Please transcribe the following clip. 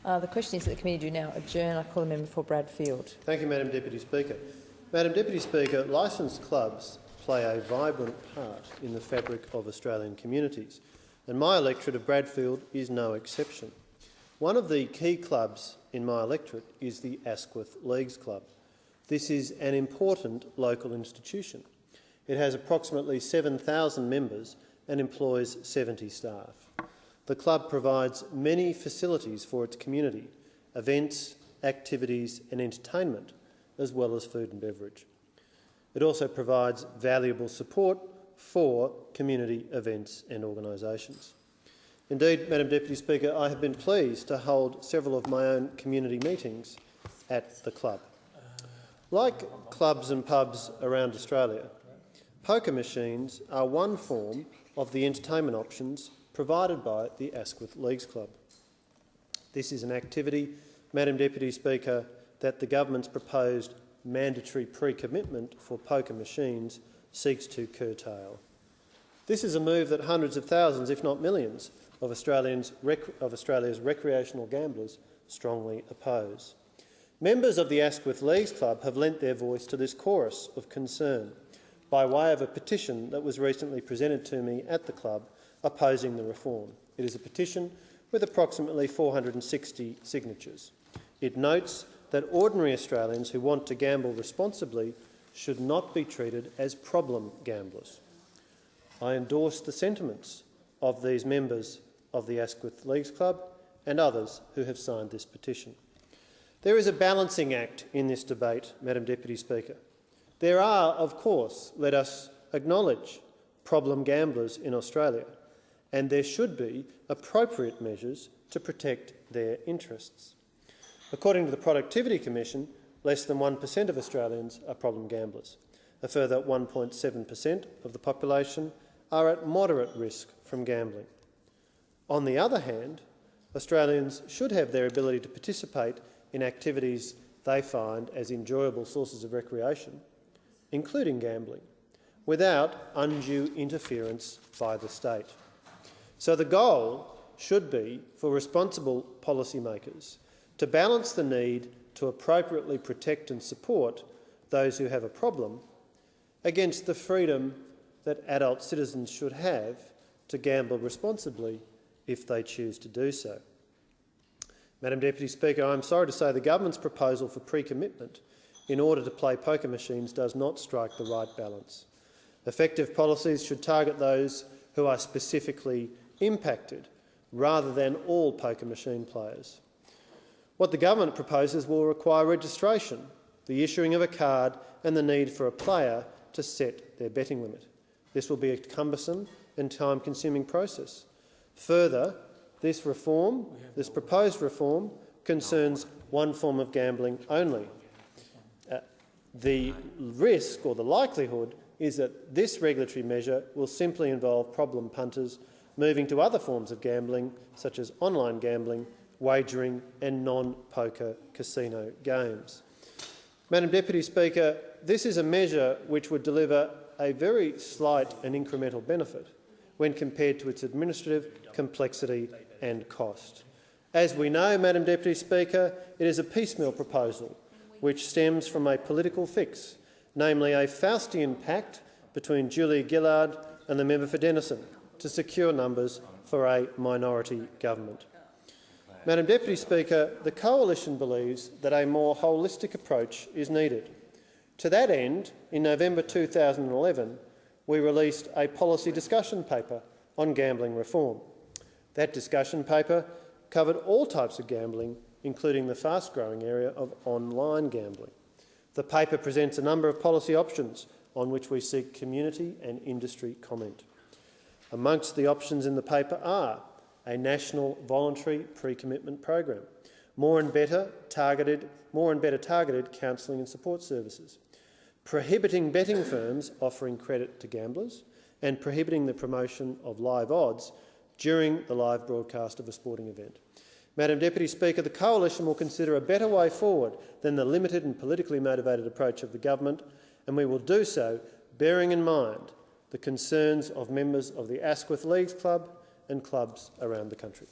The question is that the committee do now adjourn. I call the member for Bradfield. Thank you, Madam Deputy Speaker. Madam Deputy Speaker, licensed clubs play a vibrant part in the fabric of Australian communities, and my electorate of Bradfield is no exception. One of the key clubs in my electorate is the Asquith Leagues Club. This is an important local institution. It has approximately 7,000 members and employs 70 staff. The club provides many facilities for its community, events, activities and entertainment, as well as food and beverage. It also provides valuable support for community events and organisations. Indeed, Madam Deputy Speaker, I have been pleased to hold several of my own community meetings at the club. Like clubs and pubs around Australia, poker machines are one form of the entertainment options provided by the Asquith Leagues Club. This is an activity, Madam Deputy Speaker, that the government's proposed mandatory pre-commitment for poker machines seeks to curtail. This is a move that hundreds of thousands, if not millions, of Australia's recreational gamblers strongly oppose. Members of the Asquith Leagues Club have lent their voice to this chorus of concern by way of a petition that was recently presented to me at the club opposing the reform. It is a petition with approximately 460 signatures. It notes that ordinary Australians who want to gamble responsibly should not be treated as problem gamblers. I endorse the sentiments of these members of the Asquith Leagues Club and others who have signed this petition. There is a balancing act in this debate, Madam Deputy Speaker. There are, of course, let us acknowledge, problem gamblers in Australia, and there should be appropriate measures to protect their interests. According to the Productivity Commission, less than 1% of Australians are problem gamblers. A further 1.7% of the population are at moderate risk from gambling. On the other hand, Australians should have their ability to participate in activities they find as enjoyable sources of recreation, including gambling, without undue interference by the state. So the goal should be for responsible policymakers to balance the need to appropriately protect and support those who have a problem against the freedom that adult citizens should have to gamble responsibly if they choose to do so. Madam Deputy Speaker, I am sorry to say the government's proposal for pre-commitment in order to play poker machines does not strike the right balance. Effective policies should target those who are specifically impacted rather than all poker machine players. What the government proposes will require registration, the issuing of a card and the need for a player to set their betting limit. This will be a cumbersome and time-consuming process. Further, this proposed reform concerns one form of gambling only. The risk or the likelihood is that this regulatory measure will simply involve problem punters moving to other forms of gambling, such as online gambling, wagering and non-poker casino games. Madam Deputy Speaker, this is a measure which would deliver a very slight and incremental benefit when compared to its administrative complexity and cost. As we know, Madam Deputy Speaker, it is a piecemeal proposal which stems from a political fix, namely a Faustian pact between Julia Gillard and the member for Denison to secure numbers for a minority government. Madam Deputy Speaker, the Coalition believes that a more holistic approach is needed. To that end, in November 2011, we released a policy discussion paper on gambling reform. That discussion paper covered all types of gambling, including the fast-growing area of online gambling. The paper presents a number of policy options on which we seek community and industry comment. Amongst the options in the paper are a national voluntary pre-commitment program, more and better targeted counselling and support services, prohibiting betting firms offering credit to gamblers, and prohibiting the promotion of live odds during the live broadcast of a sporting event. Madam Deputy Speaker, the Coalition will consider a better way forward than the limited and politically motivated approach of the government, and we will do so bearing in mind the concerns of members of the Asquith Leagues Club and clubs around the country.